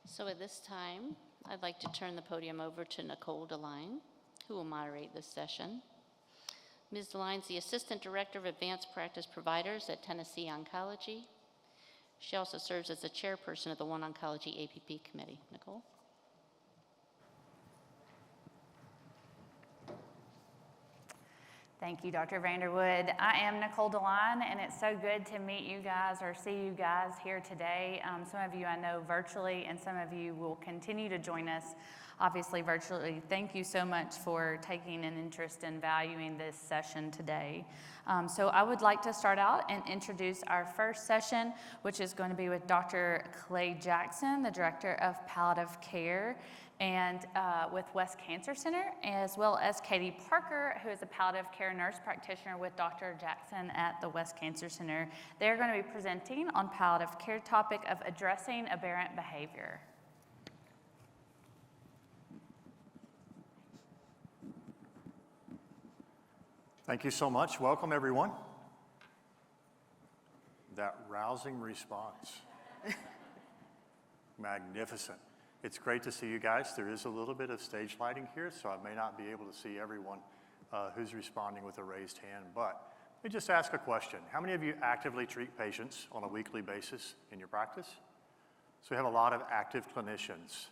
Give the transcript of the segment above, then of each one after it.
So at this time, I'd like to turn the podium over to Nicole DeLine, who will moderate this session. Ms. DeLine is the Assistant Director of Advanced Practice Providers at Tennessee Oncology. She also serves as the chairperson of the OneOncology APP Committee. Nicole? Thank you, Dr. Vanderwood. I am Nicole DeLine, and it's so good to meet you guys or see you guys here today. Some of you I know virtually, and some of you will continue to join us, obviously virtually. Thank you so much for taking an interest in valuing this session today. So I would like to start out and introduce our first session, which is going to be with Dr. Clayton Jackson, the Director of Palliative Care, and with West Cancer Center, as well as Katie Parker, who is a palliative care nurse practitioner with Dr. Jackson at the West Cancer Center. They're going to be presenting on palliative care topic of addressing aberrant behavior. Thank you so much. Welcome, everyone. That rousing response. Magnificent. It's great to see you guys. There is a little bit of stage lighting here, so I may not be able to see everyone who's responding with a raised hand, but let me just ask a question. How many of you actively treat patients on a weekly basis in your practice? So we have a lot of active clinicians.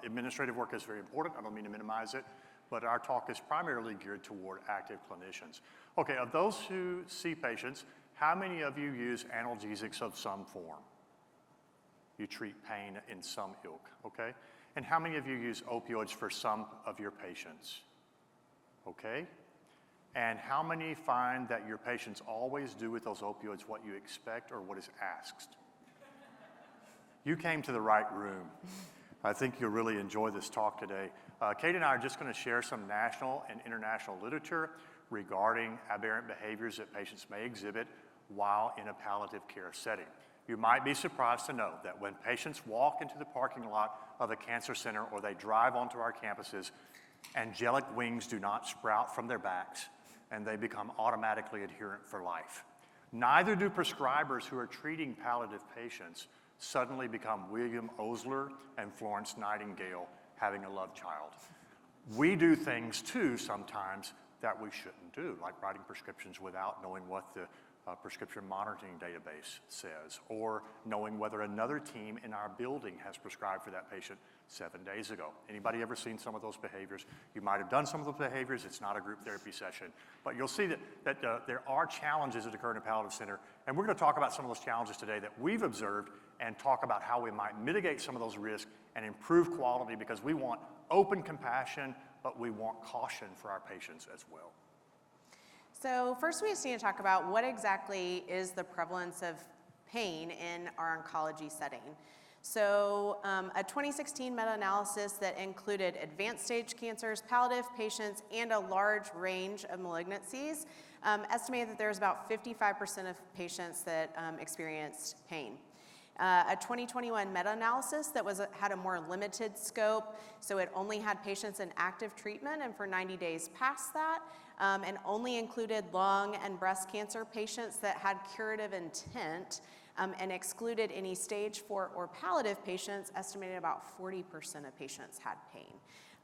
Administrative work is very important. I don't mean to minimize it, but our talk is primarily geared toward active clinicians. Okay, of those who see patients, how many of you use analgesics of some form? You treat pain in some ilk, okay? And how many of you use opioids for some of your patients? Okay? And how many find that your patients always do with those opioids what you expect or what is asked? You came to the right room. I think you'll really enjoy this talk today. Kate and I are just going to share some national and international literature regarding aberrant behaviors that patients may exhibit while in a palliative care setting. You might be surprised to know that when patients walk into the parking lot of a cancer center or they drive onto our campuses, angelic wings do not sprout from their backs and they become automatically adherent for life. Neither do prescribers who are treating palliative patients suddenly become William Osler and Florence Nightingale having a love child. We do things too sometimes that we shouldn't do, like writing prescriptions without knowing what the prescription monitoring database says, or knowing whether another team in our building has prescribed for that patient 7 days ago. Anybody ever seen some of those behaviors? You might have done some of those behaviors. It's not a group therapy session, but you'll see that there are challenges that occur in a palliative center, and we're going to talk about some of those challenges today that we've observed and talk about how we might mitigate some of those risks and improve quality, because we want open compassion, but we want caution for our patients as well. So first we just need to talk about what exactly is the prevalence of pain in our oncology setting. So a 2016 meta-analysis that included advanced stage cancers, palliative patients, and a large range of malignancies estimated that there's about 55% of patients that experienced pain. A 2021 meta-analysis that had a more limited scope, so it only had patients in active treatment and for 90 days past that, and only included lung and breast cancer patients that had curative intent, and excluded any stage 4 or palliative patients. Estimated about 40% of patients had pain.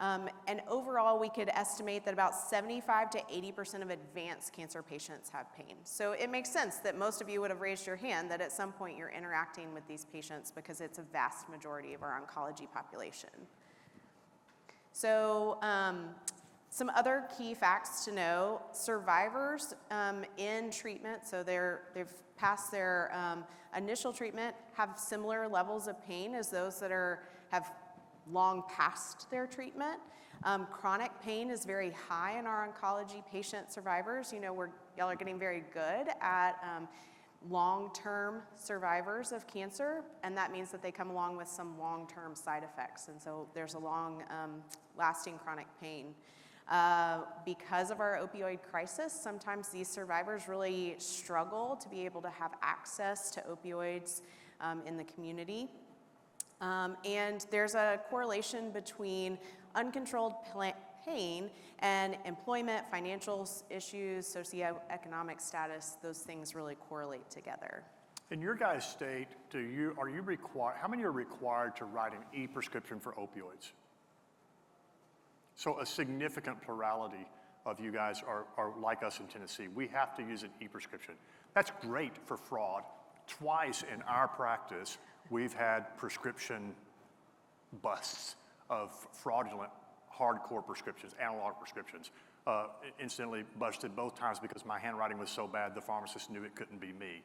And overall, we could estimate that about 75 to 80% of advanced cancer patients have pain. So it makes sense that most of you would have raised your hand that at some point you're interacting with these patients, because it's a vast majority of our oncology population. So some other key facts to know: survivors in treatment, so they've passed their initial treatment, have similar levels of pain as those that have long past their treatment. Chronic pain is very high in our oncology patient survivors. You know, y'all are getting very good at long-term survivors of cancer, and that means that they come along with some long-term side effects, and so there's a long lasting chronic pain. Because of our opioid crisis, sometimes these survivors really struggle to be able to have access to opioids in the community. And there's a correlation between uncontrolled pain and employment, financial issues, socioeconomic status. Those things really correlate together. In your guys' state, are you required, how many are required to write an e-prescription for opioids? So a significant plurality of you guys are like us in Tennessee. We have to use an e-prescription. That's great for fraud. Twice in our practice, we've had prescription busts of fraudulent hardcore prescriptions, analog prescriptions. Incidentally busted both times because my handwriting was so bad the pharmacist knew it couldn't be me.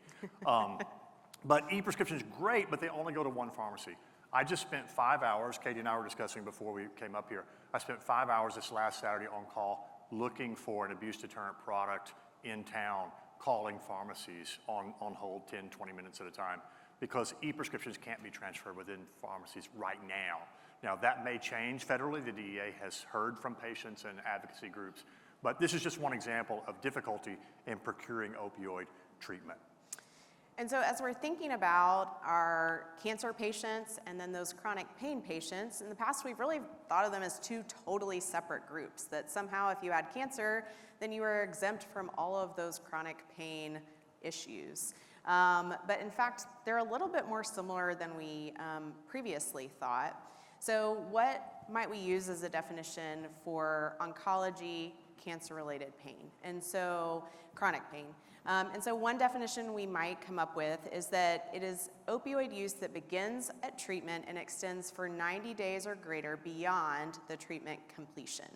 But e-prescription is great, but they only go to one pharmacy. I just spent 5 hours, Katie and I were discussing before we came up here, I spent 5 hours this last Saturday on call looking for an abuse deterrent product in town, calling pharmacies on hold 10, 20 minutes at a time, because e-prescriptions can't be transferred within pharmacies right now. Now, that may change federally. The DEA has heard from patients and advocacy groups, but this is just one example of difficulty in procuring opioid treatment. And so as we're thinking about our cancer patients and then those chronic pain patients, in the past we've really thought of them as two totally separate groups, that somehow if you had cancer, then you were exempt from all of those chronic pain issues. But in fact, they're a little bit more similar than we previously thought. So what might we use as a definition for oncology cancer-related pain? And so chronic pain. And so one definition we might come up with is that it is opioid use that begins at treatment and extends for 90 days or greater beyond the treatment completion.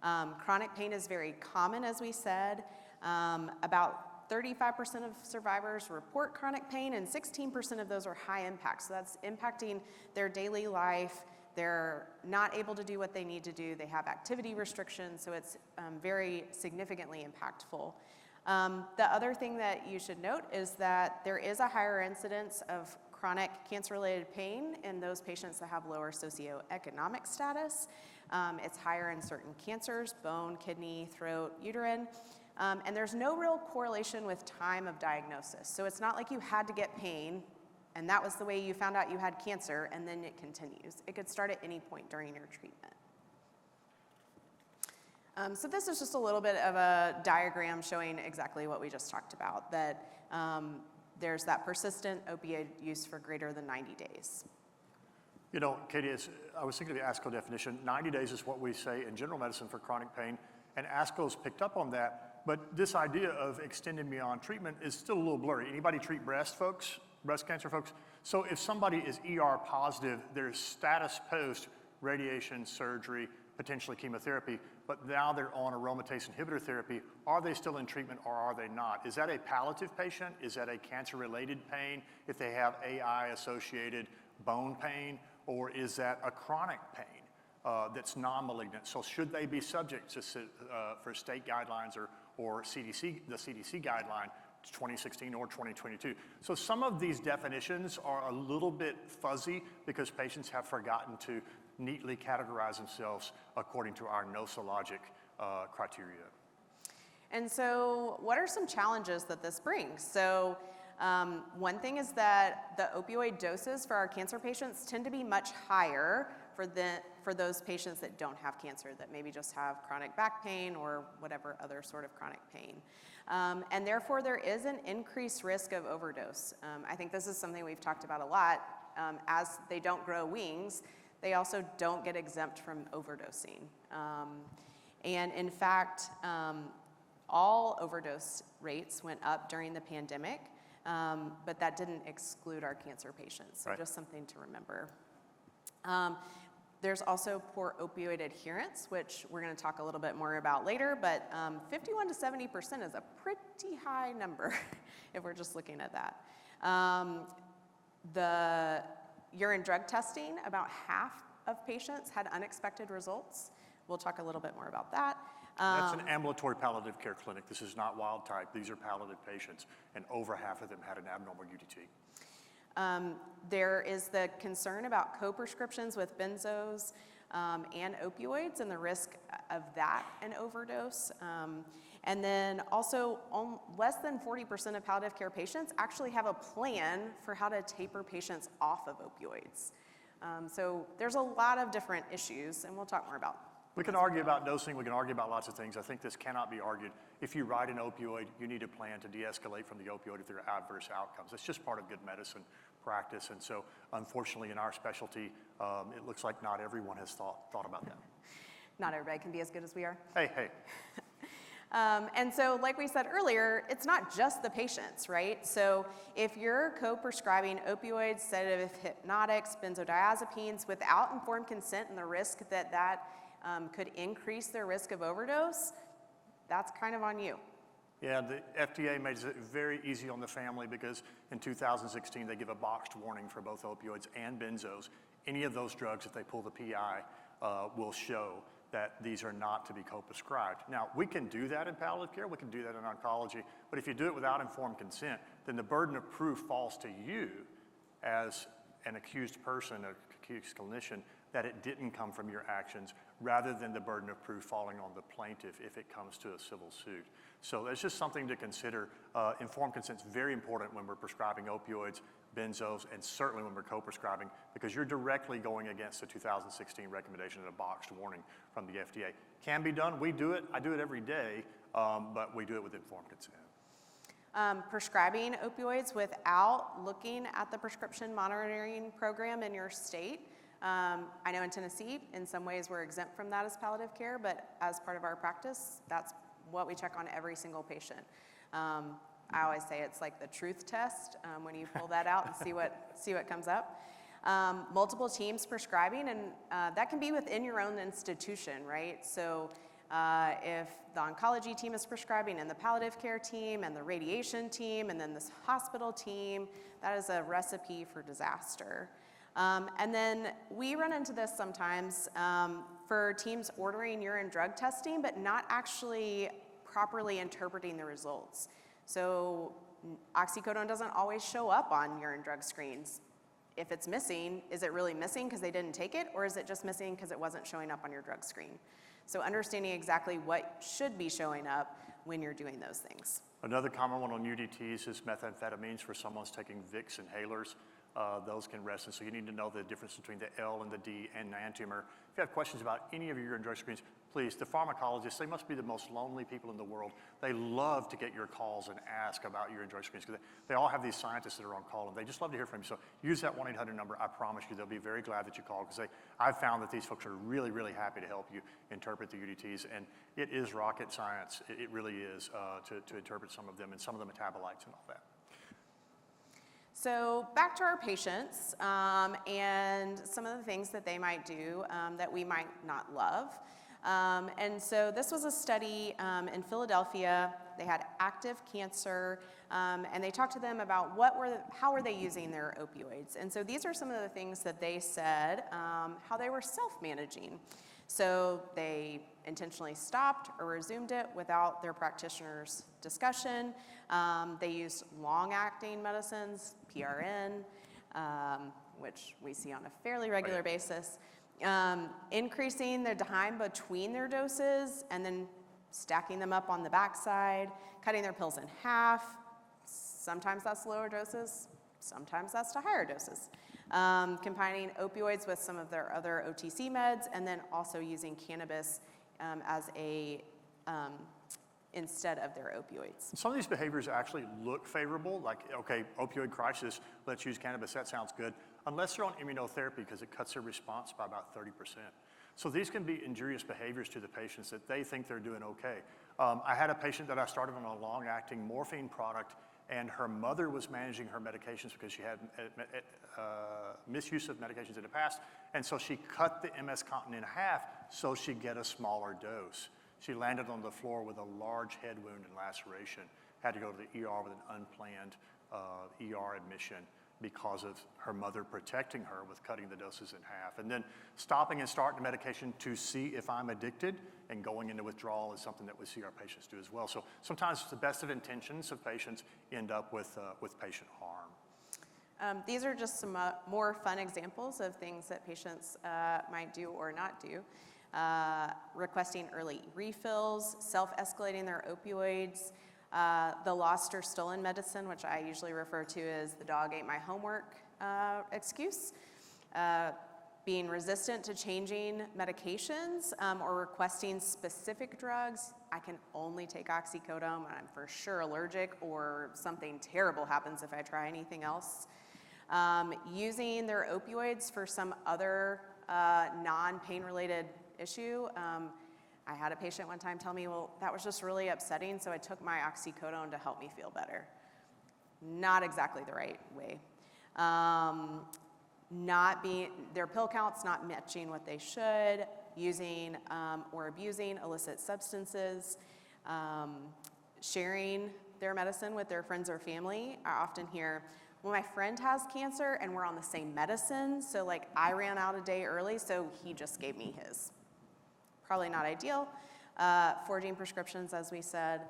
Chronic pain is very common, as we said. About 35% of survivors report chronic pain, and 16% of those are high impact. So that's impacting their daily life. They're not able to do what they need to do. They have activity restrictions, so it's very significantly impactful. The other thing that you should note is that there is a higher incidence of chronic cancer-related pain in those patients that have lower socioeconomic status. It's higher in certain cancers, bone, kidney, throat, uterine. And there's no real correlation with time of diagnosis. So it's not like you had to get pain, and that was the way you found out you had cancer, and then it continues. It could start at any point during your treatment. So this is just a little bit of a diagram showing exactly what we just talked about, that there's that persistent opioid use for greater than 90 days. You know, Katie, I was thinking of the ASCO definition. 90 days is what we say in general medicine for chronic pain, and ASCO's picked up on that, but this idea of extending beyond treatment is still a little blurry. Anybody treat breast cancer folks? So if somebody is ER positive, there's status post radiation, surgery, potentially chemotherapy, but now they're on aromatase inhibitor therapy. Are they still in treatment or are they not? Is that a palliative patient? Is that a cancer-related pain if they have AI-associated bone pain? Or is that a chronic pain that's non-malignant? So should they be subject to for state guidelines or CDC, the CDC guideline 2016 or 2022? So some of these definitions are a little bit fuzzy because patients have forgotten to neatly categorize themselves according to our nosologic criteria. And so what are some challenges that this brings? So one thing is that the opioid doses for our cancer patients tend to be much higher for those patients that don't have cancer, that maybe just have chronic back pain or whatever other sort of chronic pain. And therefore there is an increased risk of overdose. I think this is something we've talked about a lot. As they don't grow wings, they also don't get exempt from overdosing. And in fact, all overdose rates went up during the pandemic, but that didn't exclude our cancer patients, so right. Just something to remember. There's also poor opioid adherence, which we're going to talk a little bit more about later, but 51 to 70% is a pretty high number if we're just looking at that. The urine drug testing, about half of patients had unexpected results. We'll talk a little bit more about that. That's an ambulatory palliative care clinic. This is not wild type. These are palliative patients, and over half of them had an abnormal UDT. There is the concern about co-prescriptions with benzos and opioids and the risk of that and overdose. And then also less than 40% of palliative care patients actually have a plan for how to taper patients off of opioids. So there's a lot of different issues, and we'll talk more about We can argue about dosing, we can argue about lots of things. I think this cannot be argued. If you write an opioid, you need a plan to de-escalate from the opioid if there are adverse outcomes. It's just part of good medicine practice. And so, unfortunately, in our specialty, it looks like not everyone has thought about that. Not everybody can be as good as we are. Hey. And so, like we said earlier, it's not just the patients, right? So if you're co-prescribing opioids, sedative hypnotics, benzodiazepines without informed consent and the risk that could increase their risk of overdose, that's kind of on you. Yeah, the FDA made it very easy on the family because in 2016 they give a boxed warning for both opioids and benzos. Any of those drugs, if they pull the PI, will show that these are not to be co-prescribed. Now, we can do that in palliative care, we can do that in oncology, but if you do it without informed consent, then the burden of proof falls to you as an accused person, an accused clinician, that it didn't come from your actions, rather than the burden of proof falling on the plaintiff if it comes to a civil suit. So that's just something to consider. Informed consent is very important when we're prescribing opioids, benzos, and certainly when we're co-prescribing, because you're directly going against the 2016 recommendation and a boxed warning from the FDA. Can be done, we do it, I do it every day, but we do it with informed consent. Prescribing opioids without looking at the prescription monitoring program in your state. I know in Tennessee, in some ways we're exempt from that as palliative care, but as part of our practice, that's what we check on every single patient. I always say it's like the truth test when you pull that out and see what comes up. Multiple teams prescribing, and that can be within your own institution, right? So if the oncology team is prescribing and the palliative care team and the radiation team and then this hospital team, that is a recipe for disaster. And then we run into this sometimes for teams ordering urine drug testing, but not actually properly interpreting the results. So oxycodone doesn't always show up on urine drug screens. If it's missing, is it really missing because they didn't take it, or is it just missing because it wasn't showing up on your drug screen? So understanding exactly what should be showing up when you're doing those things. Another common one on UDTs is methamphetamines for someone's taking Vicks inhalers. Those can rest, and so you need to know the difference between the L and the D and enantiomer. If you have questions about any of your urine drug screens, please, the pharmacologists, they must be the most lonely people in the world. They love to get your calls and ask about urine drug screens because they all have these scientists that are on call, and they just love to hear from you. So use that 1-800 number. I promise you they'll be very glad that you called, because I've found that these folks are really, really happy to help you interpret the UDTs, and it is rocket science. It really is to interpret some of them and some of the metabolites and all that. So back to our patients and some of the things that they might do that we might not love. And so this was a study in Philadelphia. They had active cancer, and they talked to them about how were they using their opioids. And so these are some of the things that they said, how they were self-managing. So they intentionally stopped or resumed it without their practitioner's discussion. They used long-acting medicines, PRN, which we see on a fairly regular basis. Increasing the time between their doses and then stacking them up on the backside, cutting their pills in half. Sometimes that's lower doses, sometimes that's to higher doses. Combining opioids with some of their other OTC meds, and then also using cannabis as instead of their opioids. Some of these behaviors actually look favorable, like, okay, opioid crisis, let's use cannabis, that sounds good, unless they're on immunotherapy, because it cuts their response by about 30%. So these can be injurious behaviors to the patients that they think they're doing okay. I had a patient that I started on a long-acting morphine product, and her mother was managing her medications because she had misuse of medications in the past, and so she cut the MS Contin in half so she'd get a smaller dose. She landed on the floor with a large head wound and laceration, had to go to the ER with an unplanned ER admission because of her mother protecting her with cutting the doses in half. And then stopping and starting the medication to see if I'm addicted and going into withdrawal is something that we see our patients do as well. So sometimes the best of intentions of patients end up with patient harm. These are just some more fun examples of things that patients might do or not do. Requesting early refills, self-escalating their opioids, the lost or stolen medicine, which I usually refer to as the dog ate my homework excuse. being resistant to changing medications or requesting specific drugs. I can only take oxycodone when I'm for sure allergic or something terrible happens if I try anything else. Using their opioids for some other non-pain related issue. I had a patient one time tell me, well, that was just really upsetting, so I took my oxycodone to help me feel better. Not exactly the right way. Their pill counts not matching what they should, using or abusing illicit substances, sharing their medicine with their friends or family. I often hear, well, my friend has cancer and we're on the same medicine, so like I ran out a day early, so he just gave me his. Probably not ideal. Forging prescriptions, as we said,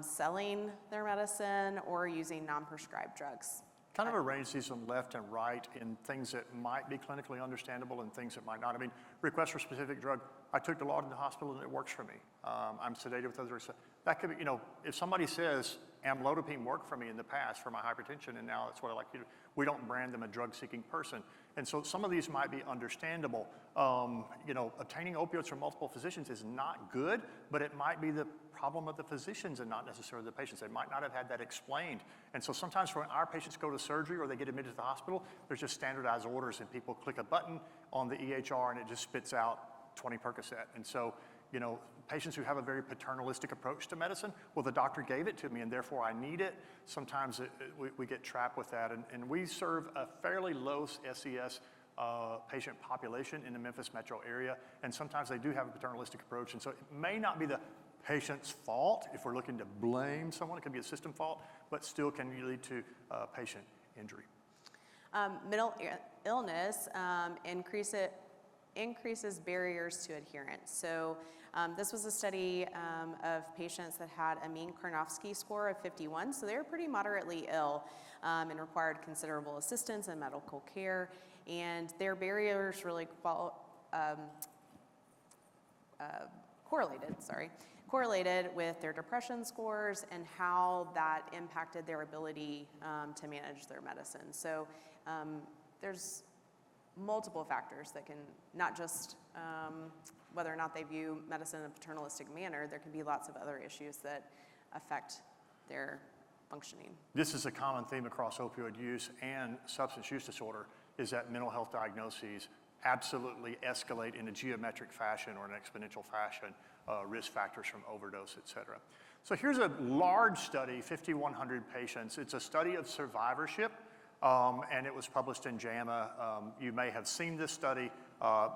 selling their medicine or using non-prescribed drugs. Kind of arrange these on left and right in things that might be clinically understandable and things that might not. I mean, request for specific drug. I took Dilaudid in the hospital and it works for me. I'm sedated with others. That could be, you know, if somebody says amlodipine worked for me in the past for my hypertension and now that's what I like to do, we don't brand them a drug-seeking person. And so some of these might be understandable. You know, obtaining opioids from multiple physicians is not good, but it might be the problem of the physicians and not necessarily the patients. They might not have had that explained. And so sometimes when our patients go to surgery or they get admitted to the hospital, there's just standardized orders and people click a button on the EHR and it just spits out 20 Percocet. And so, you know, patients who have a very paternalistic approach to medicine, well, the doctor gave it to me and therefore I need it. Sometimes we get trapped with that. And we serve a fairly low SES patient population in the Memphis metro area. And sometimes they do have a paternalistic approach. And so it may not be the patient's fault if we're looking to blame someone. It can be a system fault, but still can lead to patient injury. Mental illness increases barriers to adherence. So this was a study of patients that had a mean Karnofsky score of 51, so they were pretty moderately ill and required considerable assistance and medical care, and their barriers really correlated with their depression scores and how that impacted their ability to manage their medicine. So there's multiple factors that can, not just whether or not they view medicine in a paternalistic manner, there can be lots of other issues that affect their functioning. This is a common theme across opioid use and substance use disorder, is that mental health diagnoses absolutely escalate in a geometric fashion or an exponential fashion, risk factors from overdose, et cetera. So here's a large study, 5,100 patients. It's a study of survivorship, and it was published in JAMA. You may have seen this study.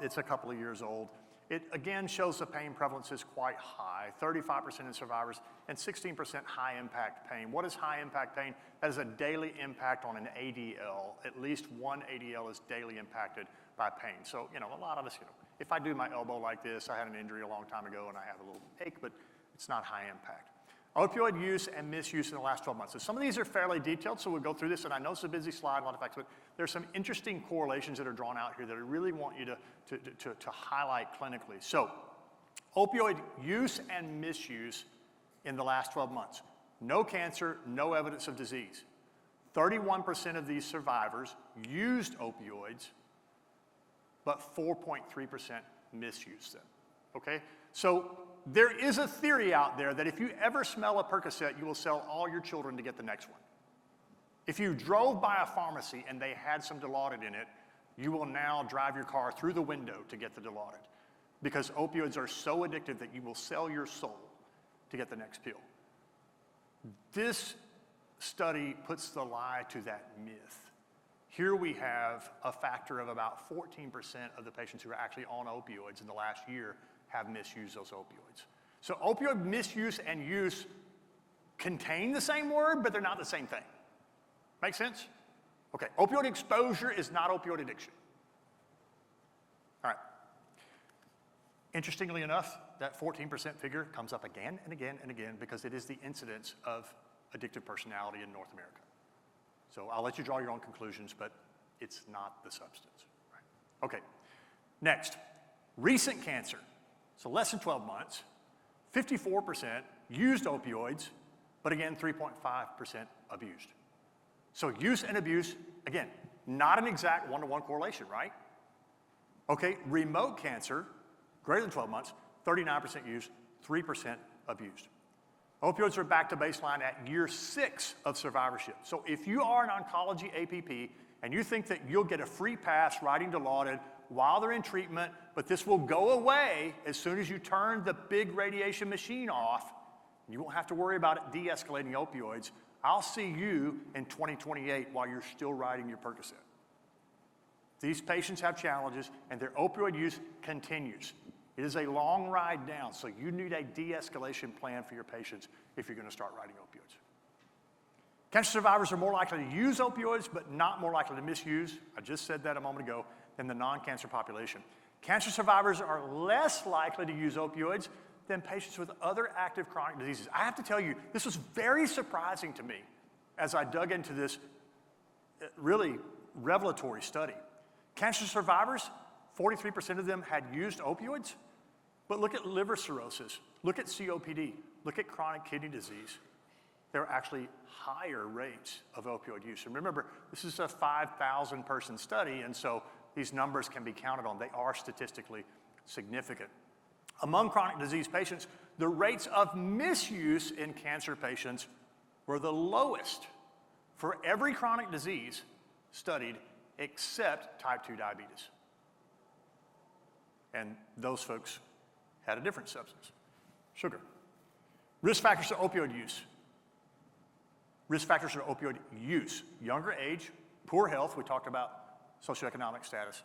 It's a couple of years old. It again shows the pain prevalence is quite high, 35% in survivors and 16% high impact pain. What is high impact pain? That is a daily impact on an ADL. At least one ADL is daily impacted by pain. So, you know, a lot of us, you know, if I do my elbow like this, I had an injury a long time ago and I have a little ache, but it's not high impact. Opioid use and misuse in the last 12 months. So some of these are fairly detailed, so we'll go through this, and I know it's a busy slide, a lot of facts, but there's some interesting correlations that are drawn out here that I really want you to highlight clinically. So opioid use and misuse in the last 12 months. No cancer, no evidence of disease. 31% of these survivors used opioids, but 4.3% misused them, okay? So there is a theory out there that if you ever smell a Percocet, you will sell all your children to get the next one. If you drove by a pharmacy and they had some Dilaudid in it, you will now drive your car through the window to get the Dilaudid, because opioids are so addictive that you will sell your soul to get the next pill. This study puts the lie to that myth. Here we have a factor of about 14% of the patients who are actually on opioids in the last year have misused those opioids. So opioid misuse and use contain the same word, but they're not the same thing. Make sense? Okay, opioid exposure is not opioid addiction. All right. Interestingly enough, that 14% figure comes up again and again and again because it is the incidence of addictive personality in North America. So I'll let you draw your own conclusions, but it's not the substance. Right? Okay, next, recent cancer. So less than 12 months, 54% used opioids, but again, 3.5% abused. So use and abuse, again, not an exact one-to-one correlation, right? Okay, remote cancer, greater than 12 months, 39% used, 3% abused. Opioids are back to baseline at year 6 of survivorship. So if you are an oncology APP and you think that you'll get a free pass riding Dilaudid while they're in treatment, but this will go away as soon as you turn the big radiation machine off, you won't have to worry about it de-escalating opioids, I'll see you in 2028 while you're still riding your Percocet. These patients have challenges and their opioid use continues. It is a long ride down, so you need a de-escalation plan for your patients if you're going to start riding opioids. Cancer survivors are more likely to use opioids, but not more likely to misuse. I just said that a moment ago, than the non-cancer population. Cancer survivors are less likely to use opioids than patients with other active chronic diseases. I have to tell you, this was very surprising to me as I dug into this really revelatory study. Cancer survivors, 43% of them had used opioids, but look at liver cirrhosis, look at COPD, look at chronic kidney disease. There are actually higher rates of opioid use. And remember, this is a 5,000 person study, and so these numbers can be counted on. They are statistically significant. Among chronic disease patients, the rates of misuse in cancer patients were the lowest for every chronic disease studied except type 2 diabetes. And those folks had a different substance, sugar. Risk factors for opioid use. Risk factors for opioid use. Younger age, poor health, we talked about socioeconomic status.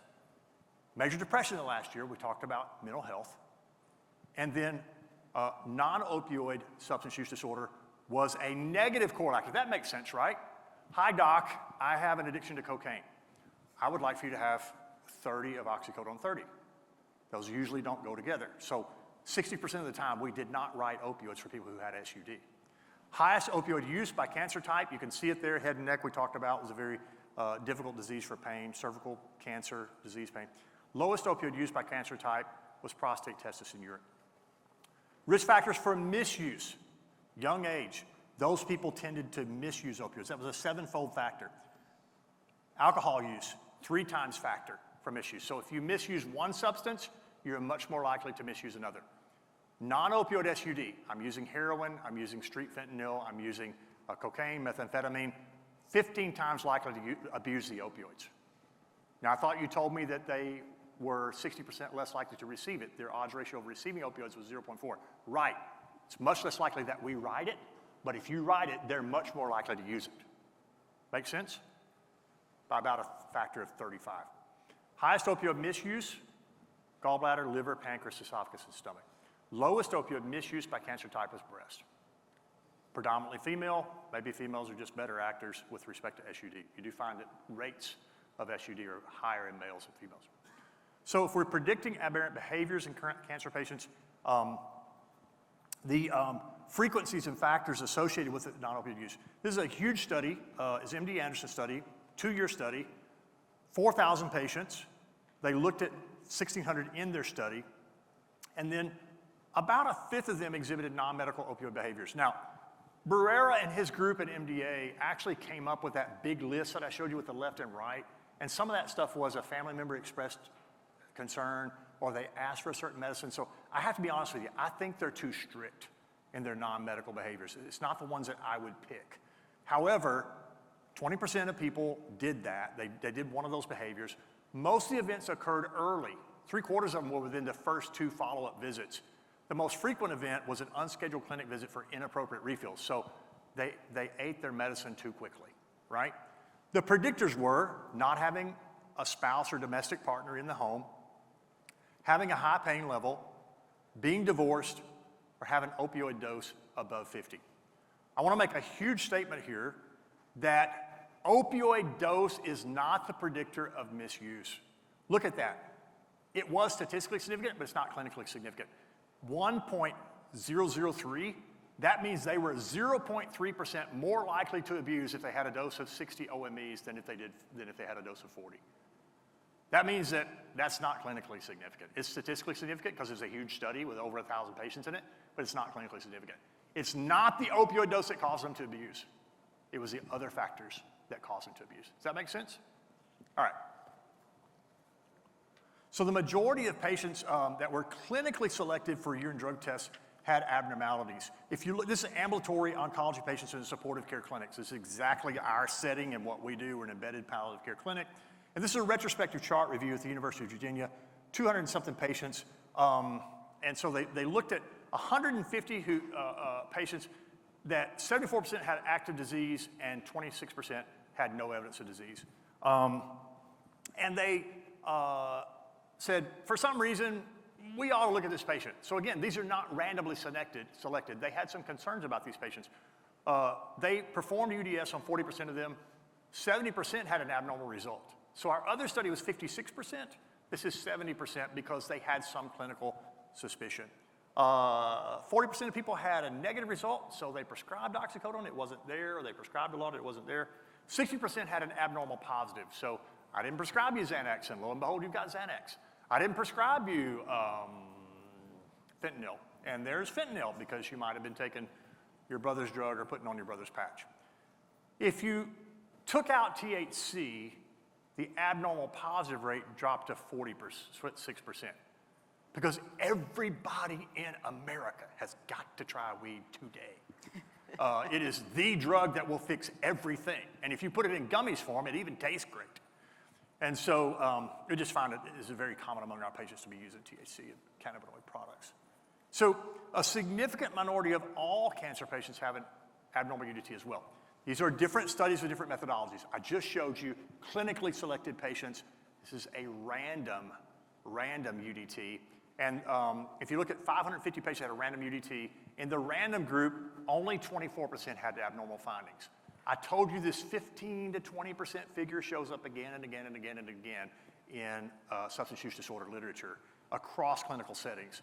Major depression in the last year, we talked about mental health. And then non-opioid substance use disorder was a negative correlative. That makes sense, right? Hi, doc, I have an addiction to cocaine. I would like for you to have 30 of oxycodone 30. Those usually don't go together. So 60% of the time, we did not write opioids for people who had SUD. Highest opioid use by cancer type, you can see it there. Head and neck we talked about was a very difficult disease for pain, cervical cancer, disease pain. Lowest opioid use by cancer type was prostate, testis, and urine. Risk factors for misuse, young age. Those people tended to misuse opioids. That was a 7-fold factor. Alcohol use, 3 times factor for misuse. So if you misuse one substance, you're much more likely to misuse another. Non-opioid SUD, I'm using heroin, I'm using street fentanyl, I'm using cocaine, methamphetamine, 15 times likely to abuse the opioids. Now, I thought you told me that they were 60% less likely to receive it. Their odds ratio of receiving opioids was 0.4. Right. It's much less likely that we ride it, but if you ride it, they're much more likely to use it. Make sense? By about a factor of 35. Highest opioid misuse, gallbladder, liver, pancreas, esophagus, and stomach. Lowest opioid misuse by cancer type was breast. Predominantly female, maybe females are just better actors with respect to SUD. You do find that rates of SUD are higher in males than females. So if we're predicting aberrant behaviors in current cancer patients, the frequencies and factors associated with non-opioid use. This is a huge study, it's MD Anderson study, 2-year study, 4,000 patients. They looked at 1,600 in their study, and then about a fifth of them exhibited non-medical opioid behaviors. Now, Barrera and his group at MDA actually came up with that big list that I showed you with the left and right, and some of that stuff was a family member expressed concern or they asked for a certain medicine. So I have to be honest with you, I think they're too strict in their non-medical behaviors. It's not the ones that I would pick. However, 20% of people did that. They did one of those behaviors. Most of the events occurred early. 3/4 of them were within the first 2 follow-up visits. The most frequent event was an unscheduled clinic visit for inappropriate refills. So they ate their medicine too quickly, right? The predictors were not having a spouse or domestic partner in the home, having a high pain level, being divorced, or having an opioid dose above 50. I want to make a huge statement here that opioid dose is not the predictor of misuse. Look at that. It was statistically significant, but it's not clinically significant. 1.003, that means they were 0.3% more likely to abuse if they had a dose of 60 OMEs than if they had a dose of 40. That means that that's not clinically significant. It's statistically significant because it's a huge study with over 1,000 patients in it, but it's not clinically significant. It's not the opioid dose that caused them to abuse. It was the other factors that caused them to abuse. Does that make sense? All right. So the majority of patients that were clinically selected for urine drug tests had abnormalities. If you look, this is ambulatory oncology patients in supportive care clinics. This is exactly our setting and what we do. We're an embedded palliative care clinic. And this is a retrospective chart review at the University of Virginia, 200 and something patients. And so they looked at 150 patients that 74% had active disease and 26% had no evidence of disease. And they said, for some reason, we ought to look at this patient. So again, these are not randomly selected. They had some concerns about these patients. They performed UDS on 40% of them. 70% had an abnormal result. So our other study was 56%. This is 70% because they had some clinical suspicion. 40% of people had a negative result, so they prescribed oxycodone, it wasn't there, or they prescribed a lot, it wasn't there. 60% had an abnormal positive, so I didn't prescribe you Xanax, and lo and behold, you've got Xanax. I didn't prescribe you fentanyl, and there's fentanyl because you might have been taking your brother's drug or putting on your brother's patch. If you took out THC, the abnormal positive rate dropped to 6%. Because everybody in America has got to try weed today. It is the drug that will fix everything. And if you put it in gummies form, it even tastes great. And so we just found it is very common among our patients to be using THC and cannabinoid products. So a significant minority of all cancer patients have an abnormal UDT as well. These are different studies with different methodologies. I just showed you clinically selected patients. This is a random UDT. And if you look at 550 patients that had a random UDT, in the random group, only 24% had abnormal findings. I told you this 15 to 20% figure shows up again and again and again and again in substance use disorder literature across clinical settings.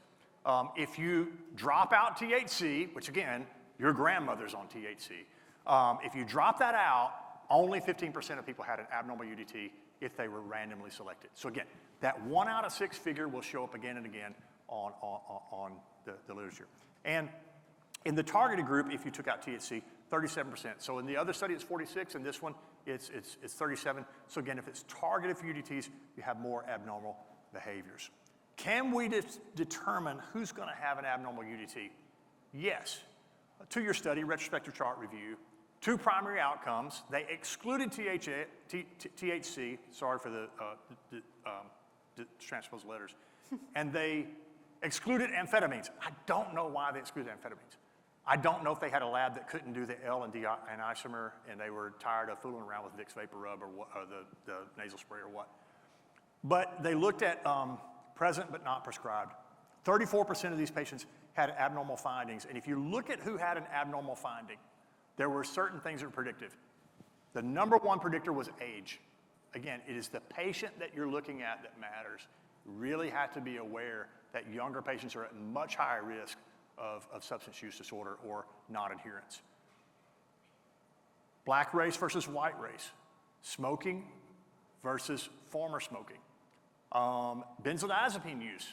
If you drop out THC, which again, your grandmother's on THC, if you drop that out, only 15% of people had an abnormal UDT if they were randomly selected. So again, that 1 out of 6 figure will show up again and again on the literature. And in the targeted group, if you took out THC, 37%. So in the other study, it's 46, and this one, it's 37. So again, if it's targeted for UDTs, you have more abnormal behaviors. Can we determine who's going to have an abnormal UDT? Yes. 2-year study, retrospective chart review, 2 primary outcomes. They excluded THC, sorry for the transposed letters, and they excluded amphetamines. I don't know why they excluded amphetamines. I don't know if they had a lab that couldn't do the L and D isomer and they were tired of fooling around with Vicks Vapor Rub or the nasal spray or what. But they looked at present but not prescribed. 34% of these patients had abnormal findings. And if you look at who had an abnormal finding, there were certain things that were predictive. The number one predictor was age. Again, it is the patient that you're looking at that matters. You really have to be aware that younger patients are at much higher risk of substance use disorder or non-adherence. Black race versus white race. Smoking versus former smoking. Benzodiazepine use.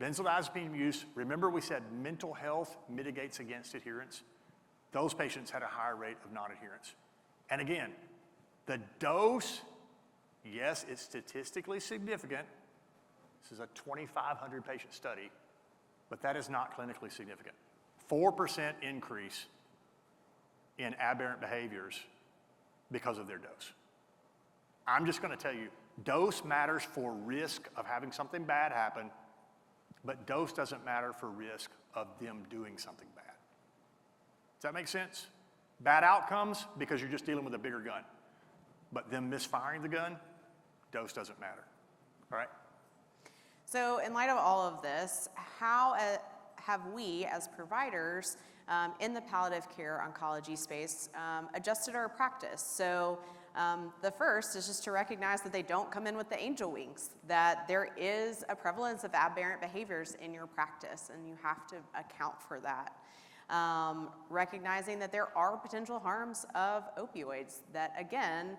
Benzodiazepine use, remember we said mental health mitigates against adherence? Those patients had a higher rate of non-adherence. And again, the dose, yes, it's statistically significant. This is a 2,500 patient study, but that is not clinically significant. 4% increase in aberrant behaviors because of their dose. I'm just going to tell you, dose matters for risk of having something bad happen, but dose doesn't matter for risk of them doing something bad. Does that make sense? Bad outcomes because you're just dealing with a bigger gun. But them misfiring the gun, dose doesn't matter. All right? So in light of all of this, how have we as providers in the palliative care oncology space adjusted our practice? So the first is just to recognize that they don't come in with the angel wings, that there is a prevalence of aberrant behaviors in your practice, and you have to account for that. Recognizing that there are potential harms of opioids, that again,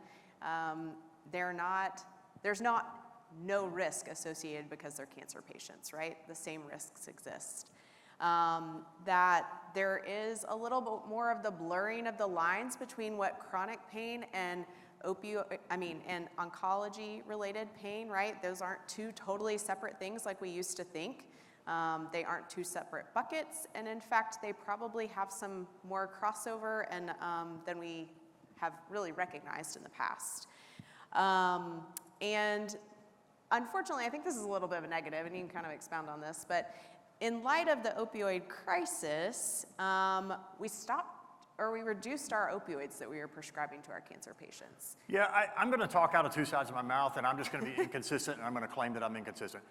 there's not no risk associated because they're cancer patients, right? The same risks exist. That there is a little bit more of the blurring of the lines between what chronic pain and and oncology-related pain, right? Those aren't two totally separate things like we used to think. They aren't two separate buckets, and in fact, they probably have some more crossover and than we have really recognized in the past. And unfortunately, I think this is a little bit of a negative, and you can kind of expound on this, but in light of the opioid crisis, we reduced our opioids that we were prescribing to our cancer patients. Yeah, I'm going to talk out of two sides of my mouth, and I'm just going to be inconsistent, and I'm going to claim that I'm inconsistent.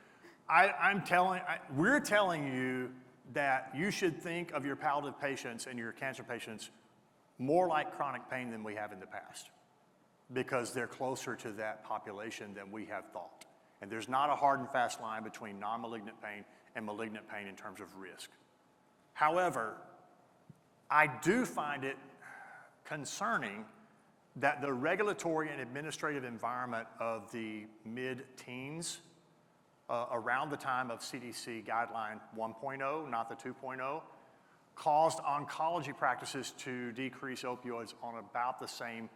We're telling you that you should think of your palliative patients and your cancer patients more like chronic pain than we have in the past, because they're closer to that population than we have thought. And there's not a hard and fast line between non-malignant pain and malignant pain in terms of risk. However, I do find it concerning that the regulatory and administrative environment of the mid-teens around the time of CDC guideline 1.0, not the 2.0, caused oncology practices to decrease opioids on about the same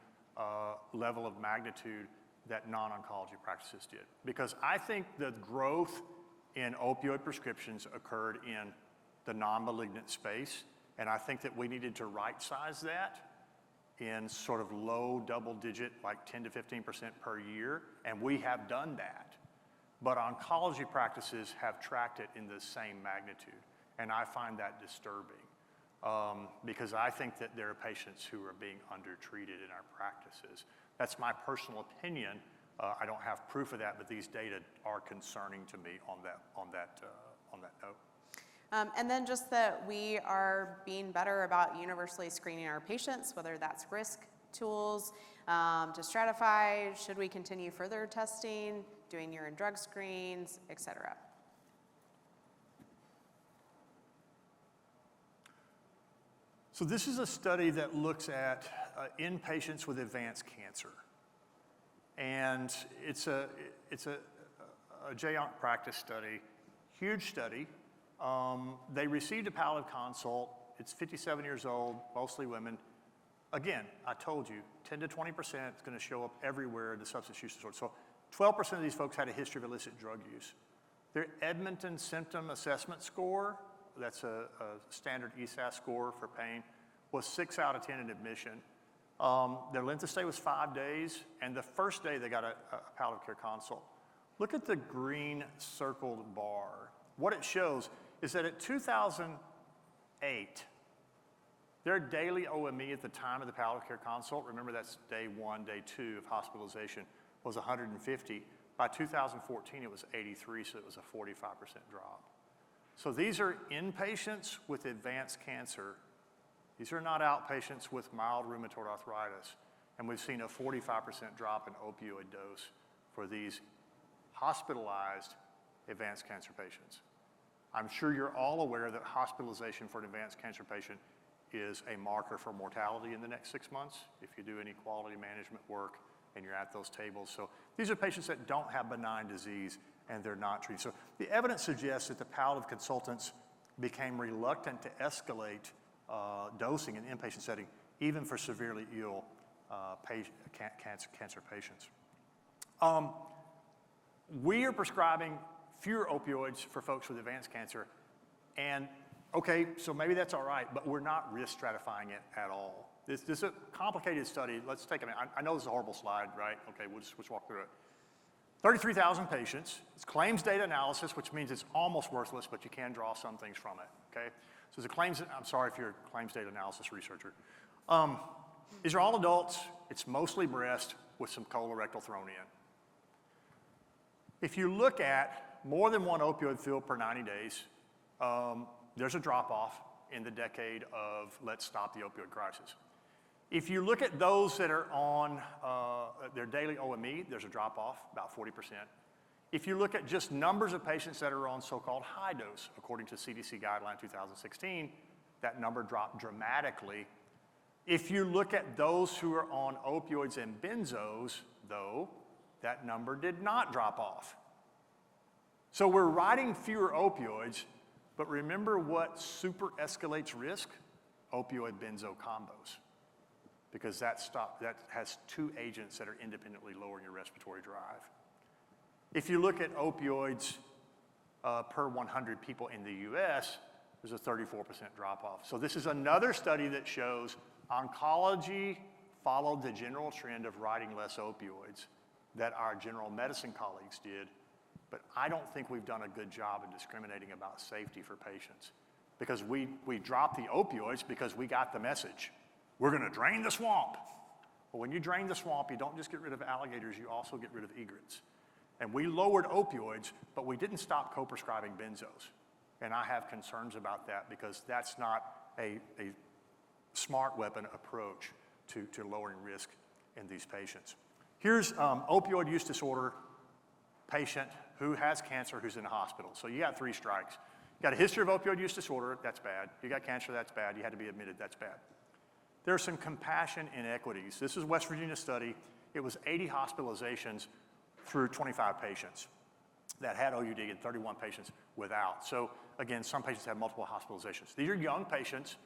level of magnitude that non-oncology practices did. Because I think the growth in opioid prescriptions occurred in the non-malignant space, and I think that we needed to right-size that in sort of low double-digit, like 10 to 15% per year, and we have done that. But oncology practices have tracked it in the same magnitude, and I find that disturbing because I think that there are patients who are being undertreated in our practices. That's my personal opinion. I don't have proof of that, but these data are concerning to me on that note. And then just that we are being better about universally screening our patients, whether that's risk tools to stratify, should we continue further testing, doing urine drug screens, et cetera. So this is a study that looks at inpatients with advanced cancer. And it's a J-ONC practice study, huge study. They received a palliative consult. It's 57 years old, mostly women. Again, I told you, 10 to 20% is going to show up everywhere in the substance use disorder. So 12% of these folks had a history of illicit drug use. Their Edmonton Symptom Assessment Score, that's a standard ESAS score for pain, was 6 out of 10 in admission. Their length of stay was 5 days, and the first day they got a palliative care consult. Look at the green circled bar. What it shows is that at 2008, their daily OME at the time of the palliative care consult, remember that's day 1, day 2 of hospitalization, was 150. By 2014, it was 83, so it was a 45% drop. So these are inpatients with advanced cancer. These are not outpatients with mild rheumatoid arthritis. And we've seen a 45% drop in opioid dose for these hospitalized advanced cancer patients. I'm sure you're all aware that hospitalization for an advanced cancer patient is a marker for mortality in the next 6 months if you do any quality management work and you're at those tables. So these are patients that don't have benign disease and they're not treated. So the evidence suggests that the palliative consultants became reluctant to escalate dosing in the inpatient setting, even for severely ill cancer patients. We are prescribing fewer opioids for folks with advanced cancer, and okay, so maybe that's all right, but we're not risk stratifying it at all. This is a complicated study. Let's take a minute. I know this is a horrible slide, right? Okay, we'll just walk through it. 33,000 patients. It's claims data analysis, which means it's almost worthless, but you can draw some things from it, okay? So it's a claims, I'm sorry if you're a claims data analysis researcher. These are all adults. It's mostly breast with some colorectal thrown in. If you look at more than one opioid filled per 90 days, there's a drop-off in the decade of let's stop the opioid crisis. If you look at those that are on their daily OME, there's a drop-off, about 40%. If you look at just numbers of patients that are on so-called high dose, according to CDC guideline 2016, that number dropped dramatically. If you look at those who are on opioids and benzos, though, that number did not drop off. So we're writing fewer opioids, but remember what super escalates risk? Opioid-benzo combos. because that has two agents that are independently lowering your respiratory drive. If you look at opioids per 100 people in the US, there's a 34% drop-off. So this is another study that shows oncology followed the general trend of writing less opioids that our general medicine colleagues did, but I don't think we've done a good job in discriminating about safety for patients, because we dropped the opioids because we got the message. We're gonna drain the swamp. Well, when you drain the swamp, you don't just get rid of alligators, you also get rid of egrets. And we lowered opioids, but we didn't stop co-prescribing benzos. And I have concerns about that because that's not a smart weapon approach to lowering risk in these patients. Here's opioid use disorder patient who has cancer who's in the hospital. So you got 3 strikes. You got a history of opioid use disorder, that's bad. You got cancer, that's bad. You had to be admitted, that's bad. There are some compassion inequities. This is a West Virginia study. It was 80 hospitalizations through 25 patients that had OUD and 31 patients without. So again, some patients have multiple hospitalizations. These are young patients.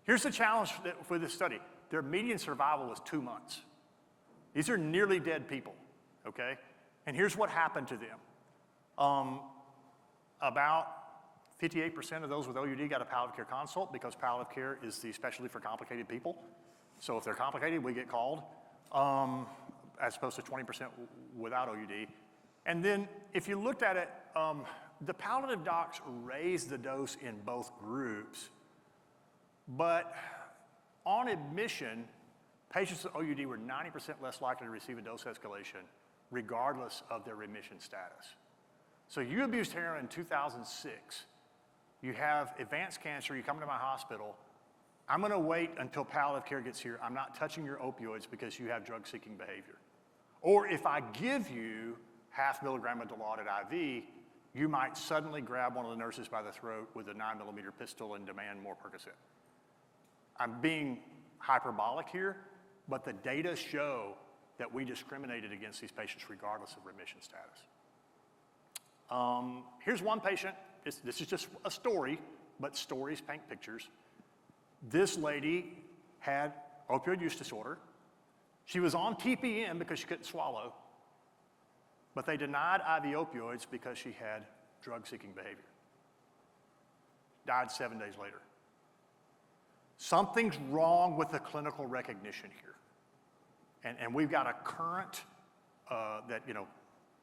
Here's the challenge for this study. Their median survival was 2 months. These are nearly dead people, okay? And here's what happened to them. About 58% of those with OUD got a palliative care consult because palliative care is the specialty for complicated people. So if they're complicated, we get called, as opposed to 20% without OUD. And then if you looked at it, the palliative docs raised the dose in both groups, but on admission, patients with OUD were 90% less likely to receive a dose escalation regardless of their remission status. So you abused heroin in 2006, you have advanced cancer, you come to my hospital, I'm gonna wait until palliative care gets here, I'm not touching your opioids because you have drug-seeking behavior. Or if I give you 0.5 milligram of Dilaudid IV, you might suddenly grab one of the nurses by the throat with a 9mm pistol and demand more Percocet. I'm being hyperbolic here, but the data show that we discriminated against these patients regardless of remission status. Here's one patient. This is just a story, but stories paint pictures. This lady had opioid use disorder. She was on TPN because she couldn't swallow, but they denied IV opioids because she had drug-seeking behavior. Died 7 days later. Something's wrong with the clinical recognition here. And we've got a current that, you know,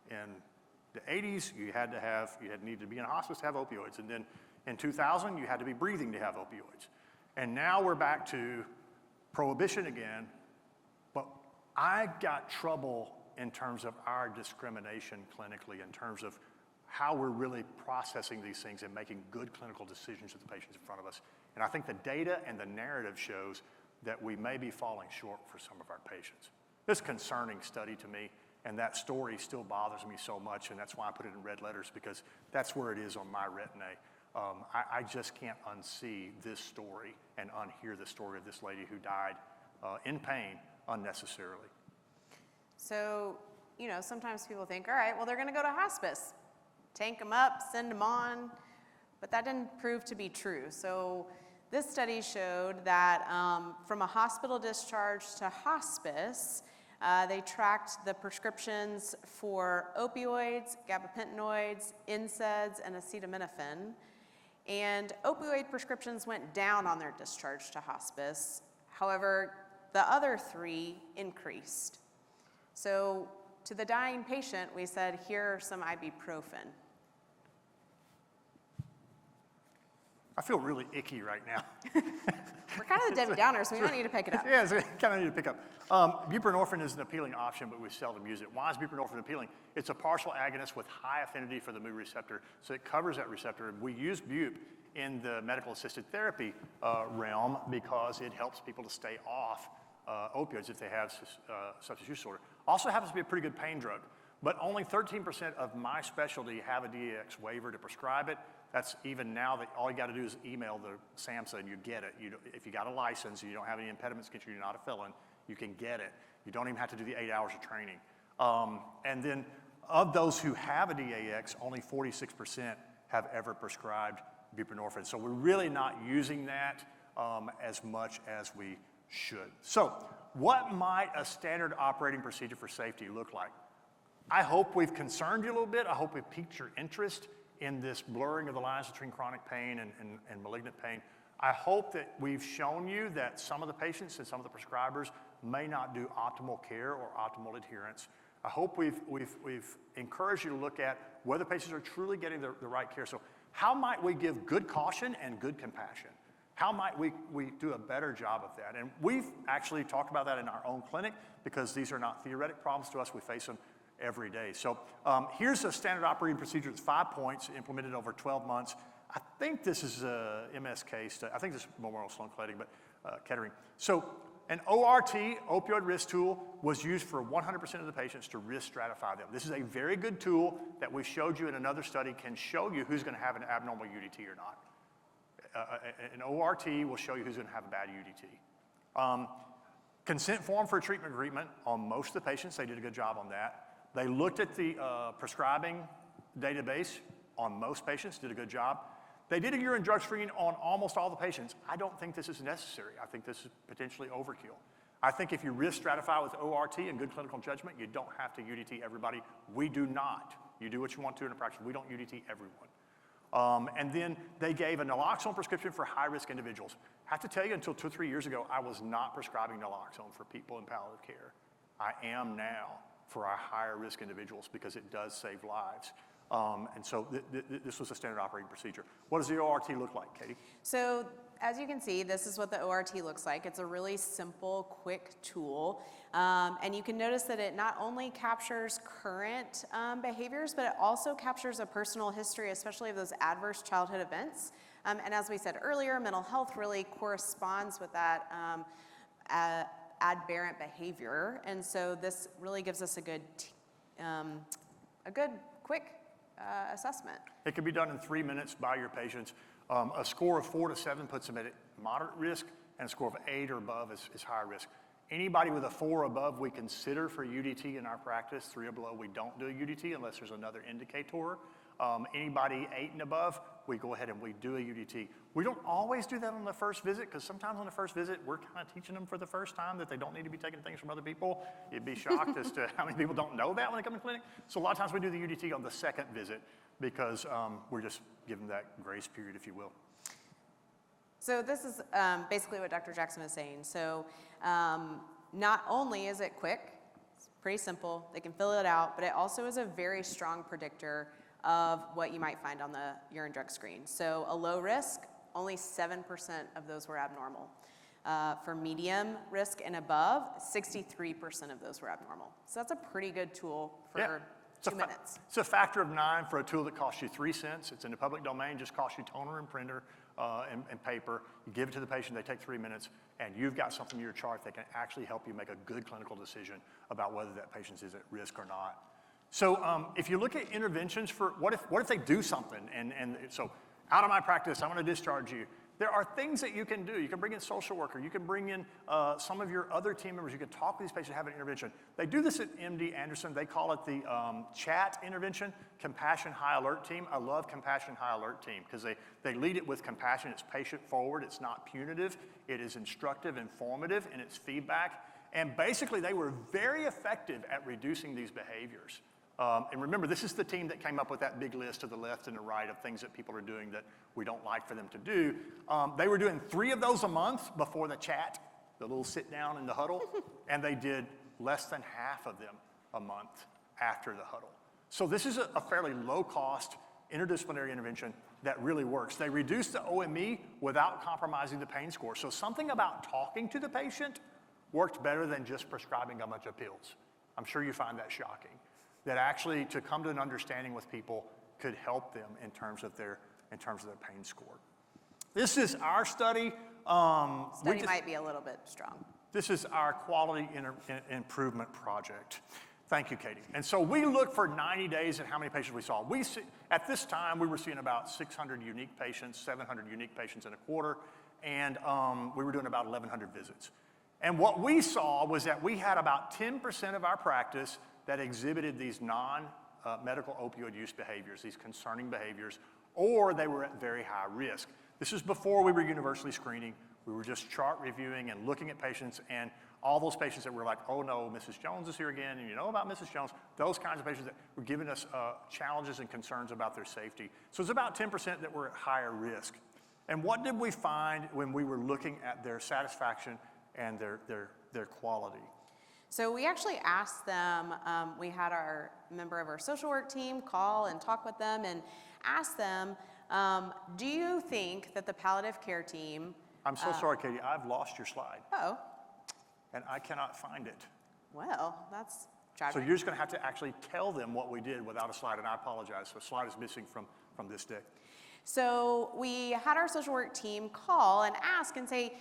in the 80s, you needed to be in a hospice to have opioids. And then in 2000, you had to be breathing to have opioids. And now we're back to prohibition again. But I got trouble in terms of our discrimination clinically, in terms of how we're really processing these things and making good clinical decisions with the patients in front of us. And I think the data and the narrative shows that we may be falling short for some of our patients. This is a concerning study to me, and that story still bothers me so much, and that's why I put it in red letters, because that's where it is on my retina. I just can't unsee this story and unhear the story of this lady who died in pain unnecessarily. So, you know, sometimes people think, all right, well, they're gonna go to hospice. Tank them up, send them on, but that didn't prove to be true. So this study showed that from a hospital discharge to hospice, they tracked the prescriptions for opioids, gabapentinoids, NSAIDs, and acetaminophen. And opioid prescriptions went down on their discharge to hospice. However, the other 3 increased. So to the dying patient, we said, here are some ibuprofen. I feel really icky right now. We're kind of the Debbie Downers, so we don't need to pick it up. Yeah, so kind of need to pick up. Buprenorphine is an appealing option, but we seldom use it. Why is buprenorphine appealing? It's a partial agonist with high affinity for the mu receptor, so it covers that receptor. We use bup in the medical assisted therapy realm because it helps people to stay off opioids if they have substance use disorder. Also happens to be a pretty good pain drug, but only 13% of my specialty have a DAX waiver to prescribe it. That's even now that all you got to do is email the SAMHSA and you get it. If you got a license and you don't have any impediments against you, you're not a felon, you can get it. You don't even have to do the 8 hours of training. And then of those who have a DAX, only 46% have ever prescribed buprenorphine. So we're really not using that as much as we should. So what might a standard operating procedure for safety look like? I hope we've concerned you a little bit. I hope we've piqued your interest in this blurring of the lines between chronic pain and malignant pain. I hope that we've shown you that some of the patients and some of the prescribers may not do optimal care or optimal adherence. I hope we've encouraged you to look at whether patients are truly getting the right care. So how might we give good caution and good compassion? How might we do a better job of that? And we've actually talked about that in our own clinic because these are not theoretic problems to us. We face them every day. So here's a standard operating procedure. It's 5 points implemented over 12 months. I think this is a MSK study. I think this is Memorial Sloan Kettering. So an ORT, opioid risk tool, was used for 100% of the patients to risk stratify them. This is a very good tool that we showed you in another study, can show you who's gonna have an abnormal UDT or not. An ORT will show you who's gonna have a bad UDT. Consent form for treatment agreement on most of the patients, they did a good job on that. They looked at the prescribing database on most patients, did a good job. They did a urine drug screen on almost all the patients. I don't think this is necessary. I think this is potentially overkill. I think if you risk stratify with ORT and good clinical judgment, you don't have to UDT everybody. We do not. You do what you want to in a practice. We don't UDT everyone. And then they gave a naloxone prescription for high-risk individuals. I have to tell you, until 2 or 3 years ago, I was not prescribing naloxone for people in palliative care. I am now for our higher-risk individuals because it does save lives. And so this was a standard operating procedure. What does the ORT look like, Katie? So as you can see, this is what the ORT looks like. It's a really simple, quick tool. And you can notice that it not only captures current behaviors, but it also captures a personal history, especially of those adverse childhood events. And as we said earlier, mental health really corresponds with that aberrant behavior. And so this really gives us a good, quick assessment. It can be done in 3 minutes by your patients. A score of 4 to 7 puts them at moderate risk, and a score of 8 or above is high risk. Anybody with a 4 or above we consider for UDT in our practice. 3 or below, we don't do a UDT unless there's another indicator. Anybody 8 and above, we go ahead and we do a UDT. We don't always do that on the first visit because sometimes on the first visit, we're kind of teaching them for the first time that they don't need to be taking things from other people. You'd be shocked as to how many people don't know that when they come to clinic. So a lot of times we do the UDT on the second visit because we're just giving that grace period, if you will. So this is basically what Dr. Jackson is saying. So not only is it quick, it's pretty simple, they can fill it out, but it also is a very strong predictor of what you might find on the urine drug screen. So a low risk, only 7% of those were abnormal. For medium risk and above, 63% of those were abnormal. So that's a pretty good tool for 2 minutes. It's a factor of 9 for a tool that costs you 3 cents. It's in the public domain, just costs you toner and printer and paper. You give it to the patient, they take 3 minutes, and you've got something in your chart that can actually help you make a good clinical decision about whether that patient is at risk or not. So if you look at interventions for, what if they do something, and so out of my practice, I'm gonna discharge you. There are things that you can do. You can bring in social worker. You can bring in some of your other team members. You can talk to these patients, have an intervention. They do this at MD Anderson. They call it the CHAT intervention, Compassion High Alert Team. I love Compassion High Alert Team because they lead it with compassion. It's patient forward. It's not punitive. It is instructive, informative, and it's feedback. And basically, they were very effective at reducing these behaviors. And remember, this is the team that came up with that big list to the left and the right of things that people are doing that we don't like for them to do. They were doing 3 of those a month before the chat, the little sit down in the huddle, and they did less than half of them a month after the huddle. So this is a fairly low-cost interdisciplinary intervention that really works. They reduced the OME without compromising the pain score. So something about talking to the patient worked better than just prescribing a bunch of pills. I'm sure you find that shocking. That actually to come to an understanding with people could help them in terms of their pain score. This is our study. Study might be a little bit strong. This is our quality improvement project. Thank you, Katie. And so we looked for 90 days at how many patients we saw. At this time, we were seeing about 600 unique patients, 700 unique patients in a quarter, and we were doing about 1,100 visits. And what we saw was that we had about 10% of our practice that exhibited these non-medical opioid use behaviors, these concerning behaviors, or they were at very high risk. This is before we were universally screening. We were just chart reviewing and looking at patients, and all those patients that were like, oh no, Mrs. Jones is here again, and you know about Mrs. Jones, those kinds of patients that were giving us challenges and concerns about their safety. So it's about 10% that were at higher risk. And what did we find when we were looking at their satisfaction and their quality? So we actually asked them, we had our member of our social work team call and talk with them and ask them, do you think that the palliative care team... I'm so sorry, Katie, I've lost your slide. Oh, And I cannot find it. well, that's So tragic. you're just gonna have to actually tell them what we did without a slide, and I apologize. So a slide is missing from this deck. So we had our social work team call and ask and say,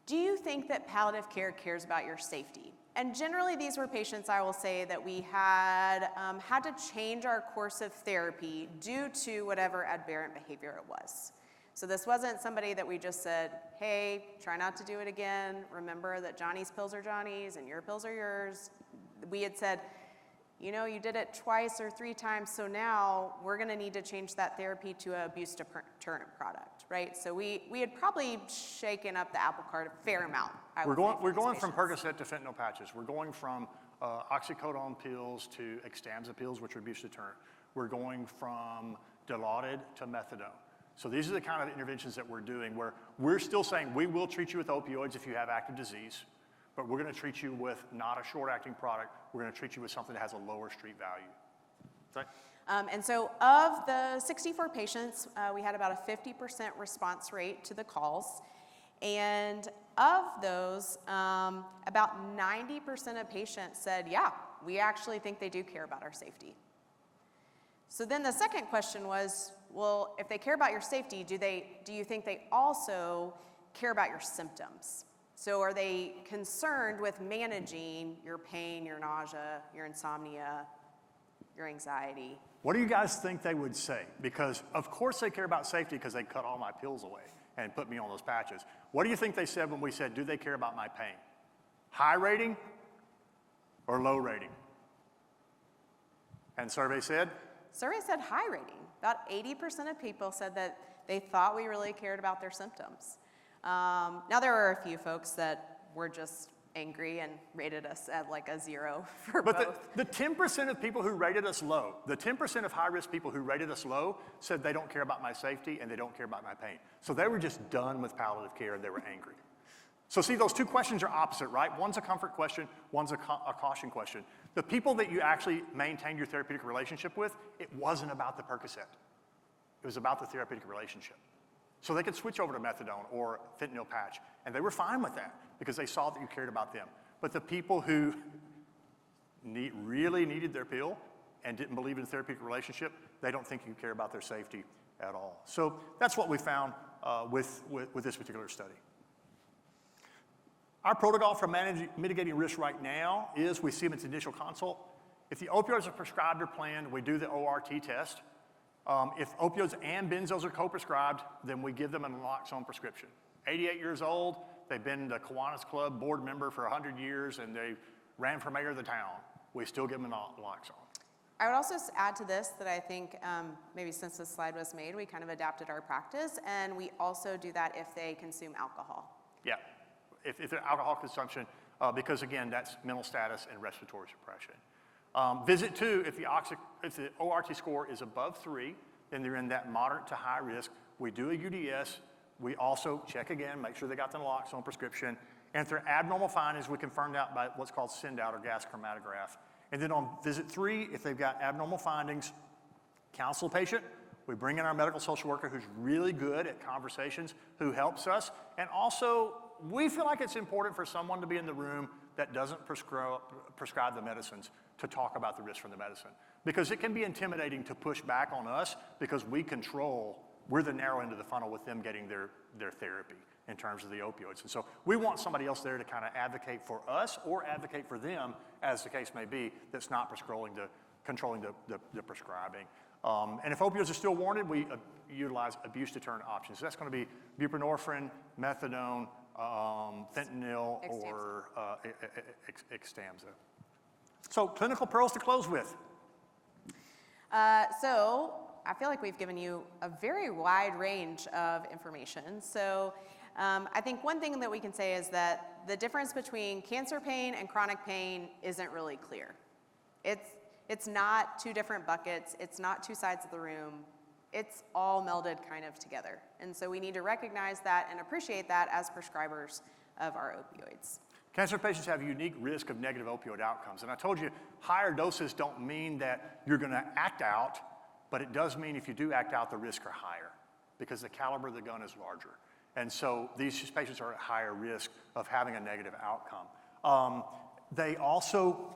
do you think that palliative care cares about your safety? And generally these were patients, I will say, that we had had to change our course of therapy due to whatever aberrant behavior it was. So this wasn't somebody that we just said, hey, try not to do it again. Remember that Johnny's pills are Johnny's and your pills are yours. We had said, you know, you did it twice or 3 times, so now we're gonna need to change that therapy to an abuse deterrent product, right? So we had probably shaken up the apple cart a fair amount. We're going from Percocet to fentanyl patches. We're going from oxycodone pills to Xtampza pills, which are abuse deterrent. We're going from Dilaudid to methadone. So these are the kind of interventions that we're doing where we're still saying we will treat you with opioids if you have active disease, but we're gonna treat you with not a short-acting product. We're gonna treat you with something that has a lower street value. Right? And so of the 64 patients, we had about a 50% response rate to the calls. And of those, about 90% of patients said, yeah, we actually think they do care about our safety. So then the second question was, well, if they care about your safety, do you think they also care about your symptoms? So are they concerned with managing your pain, your nausea, your insomnia, your anxiety? What do you guys think they would say? Because of course they care about safety because they cut all my pills away and put me on those patches. What do you think they said when we said, do they care about my pain? High rating or low rating? And survey said? Survey said high rating. About 80% of people said that they thought we really cared about their symptoms. Now there were a few folks that were just angry and rated us at like a 0 for both. But the 10% of people who rated us low, the 10% of high-risk people who rated us low said they don't care about my safety and they don't care about my pain. So they were just done with palliative care and they were angry. So see, those two questions are opposite, right? One's a comfort question, one's a caution question. The people that you actually maintained your therapeutic relationship with, it wasn't about the Percocet. It was about the therapeutic relationship. So they could switch over to methadone or fentanyl patch, and they were fine with that because they saw that you cared about them. But the people who really needed their pill and didn't believe in a therapeutic relationship, they don't think you care about their safety at all. So that's what we found with this particular study. Our protocol for mitigating risk right now is we see them at the initial consult. If the opioids are prescribed or planned, we do the ORT test. If opioids and benzos are co-prescribed, then we give them a naloxone prescription. 88 years old, they've been the Kiwanis Club board member for 100 years, and they ran for mayor of the town. We still give them a naloxone. I would also add to this that I think maybe since this slide was made, we kind of adapted our practice, and we also do that if they consume alcohol. Yeah, if they're alcohol consumption, because again, that's mental status and respiratory suppression. Visit 2, if the ORT score is above 3, then they're in that moderate to high risk. We do a UDS. We also check again, make sure they got the naloxone prescription. And if they're abnormal findings, we confirm that by what's called send-out or gas chromatograph. And then on visit 3, if they've got abnormal findings, counsel the patient. We bring in our medical social worker who's really good at conversations, who helps us. And also, we feel like it's important for someone to be in the room that doesn't prescribe the medicines to talk about the risk from the medicine. Because it can be intimidating to push back on us because we're the narrow end of the funnel with them getting their therapy in terms of the opioids. And so we want somebody else there to kind of advocate for us or advocate for them, as the case may be, that's not controlling the prescribing. And if opioids are still warranted, we utilize abuse deterrent options. So that's going to be buprenorphine, methadone, fentanyl, or Xtampza. So clinical pearls to close with. So I feel like we've given you a very wide range of information. So I think one thing that we can say is that the difference between cancer pain and chronic pain isn't really clear. It's not two different buckets, it's not two sides of the room, it's all melded kind of together. And so we need to recognize that and appreciate that as prescribers of our opioids. Cancer patients have a unique risk of negative opioid outcomes. And I told you, higher doses don't mean that you're gonna act out, but it does mean if you do act out, the risks are higher because the caliber of the gun is larger. And so these patients are at higher risk of having a negative outcome. They also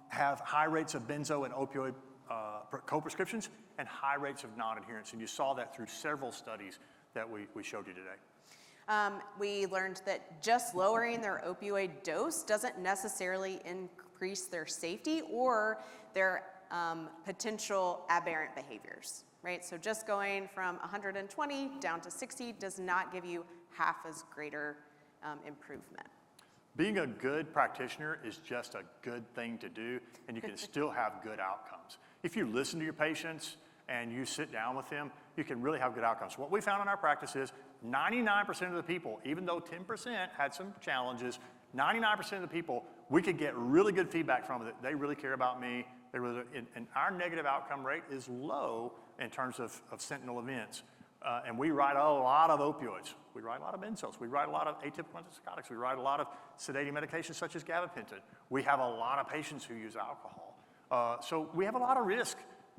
have high rates of benzo and opioid co-prescriptions and high rates of non-adherence. And you saw that through several studies that we showed you today. We learned that just lowering their opioid dose doesn't necessarily increase their safety or their potential aberrant behaviors, right? So just going from 120 down to 60 does not give you half as greater improvement. Being a good practitioner is just a good thing to do, and you can still have good outcomes. If you listen to your patients and you sit down with them, you can really have good outcomes. What we found in our practice is 99% of the people, even though 10% had some challenges, 99% of the people, we could get really good feedback from that they really care about me. And our negative outcome rate is low in terms of sentinel events. And we write a lot of opioids. We write a lot of benzos. We write a lot of atypical antipsychotics. We write a lot of sedating medications such as gabapentin. We have a lot of patients who use alcohol. So we have a lot of risk,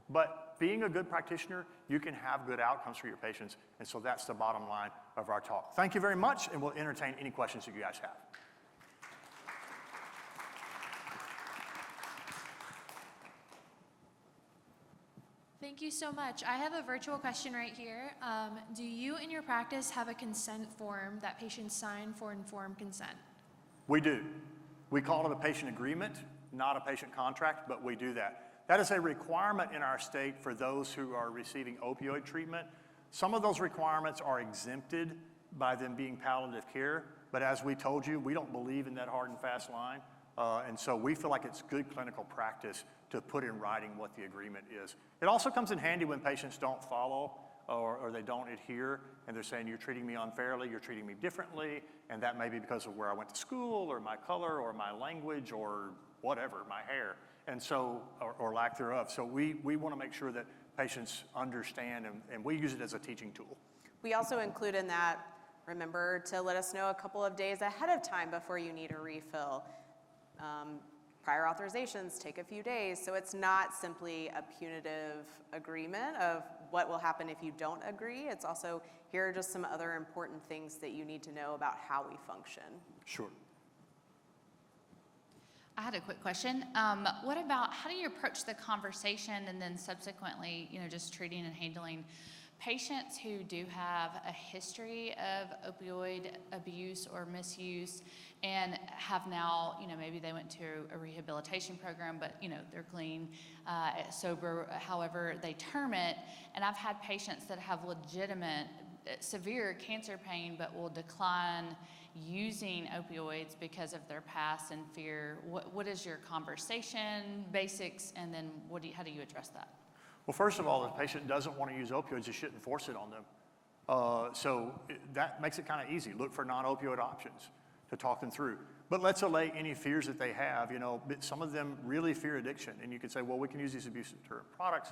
but being a good practitioner, you can have good outcomes for your patients. And so that's the bottom line of our talk. Thank you very much, and we'll entertain any questions that you guys have. Thank you so much. I have a virtual question right here. Do you in your practice have a consent form that patients sign for informed consent? We do. We call it a patient agreement, not a patient contract, but we do that. That is a requirement in our state for those who are receiving opioid treatment. Some of those requirements are exempted by them being palliative care, but as we told you, we don't believe in that hard and fast line. And so we feel like it's good clinical practice to put in writing what the agreement is. It also comes in handy when patients don't follow or they don't adhere, and they're saying, you're treating me unfairly, you're treating me differently, and that may be because of where I went to school or my color or my language or whatever, my hair, and so, or lack thereof. So we want to make sure that patients understand, and we use it as a teaching tool. We also include in that, remember to let us know a couple of days ahead of time before you need a refill. Prior authorizations take a few days, so it's not simply a punitive agreement of what will happen if you don't agree. It's also, here are just some other important things that you need to know about how we function. Sure. I had a quick question. What about, how do you approach the conversation and then subsequently, just treating and handling patients who do have a history of opioid abuse or misuse and have now, maybe they went to a rehabilitation program, but they're clean, sober, however they term it. And I've had patients that have legitimate severe cancer pain, but will decline using opioids because of their past and fear. What is your conversation basics, and then how do you address that? Well, first of all, if the patient doesn't want to use opioids, you shouldn't force it on them. That makes it kind of easy. Look for non-opioid options to talk them through. But let's allay any fears that they have. Some of them really fear addiction, and you can say, well, we can use these abuse-deterrent products.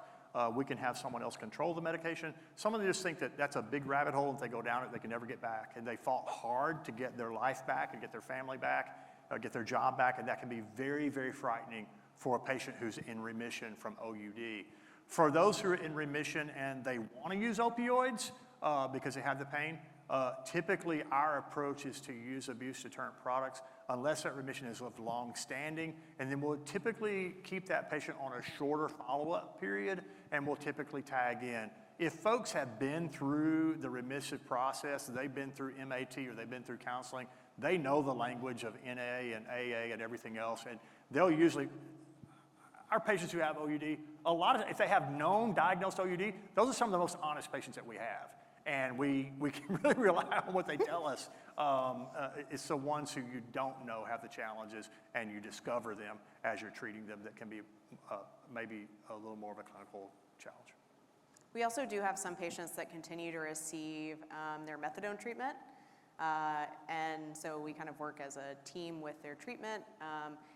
We can have someone else control the medication. Some of them just think that that's a big rabbit hole, and if they go down it, they can never get back. And they fought hard to get their life back and get their family back, get their job back, and that can be very, very frightening for a patient who's in remission from OUD. For those who are in remission and they want to use opioids because they have the pain, typically our approach is to use abuse-deterrent products unless that remission is of long standing, and then we'll typically keep that patient on a shorter follow-up period, and we'll typically tag in. If folks have been through the remissive process, they've been through MAT or they've been through counseling, they know the language of NA and AA and everything else, and they'll usually, our patients who have OUD, if they have known diagnosed OUD, those are some of the most honest patients that we have. And we can really rely on what they tell us. It's the ones who you don't know have the challenges, and you discover them as you're treating them that can be maybe a little more of a clinical challenge. We also do have some patients that continue to receive their methadone treatment. And so we kind of work as a team with their treatment.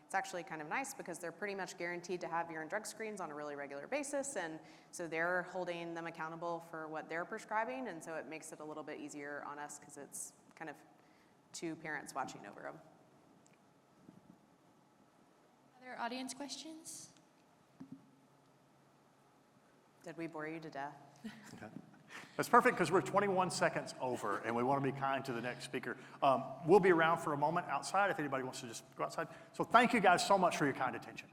It's actually kind of nice because they're pretty much guaranteed to have urine drug screens on a really regular basis. And so they're holding them accountable for what they're prescribing. And so it makes it a little bit easier on us because it's kind of two parents watching over them. Other audience questions? Did we bore you to death? Okay. That's perfect because we're 21 seconds over and we want to be kind to the next speaker. We'll be around for a moment outside if anybody wants to just go outside. So thank you guys so much for your kind attention.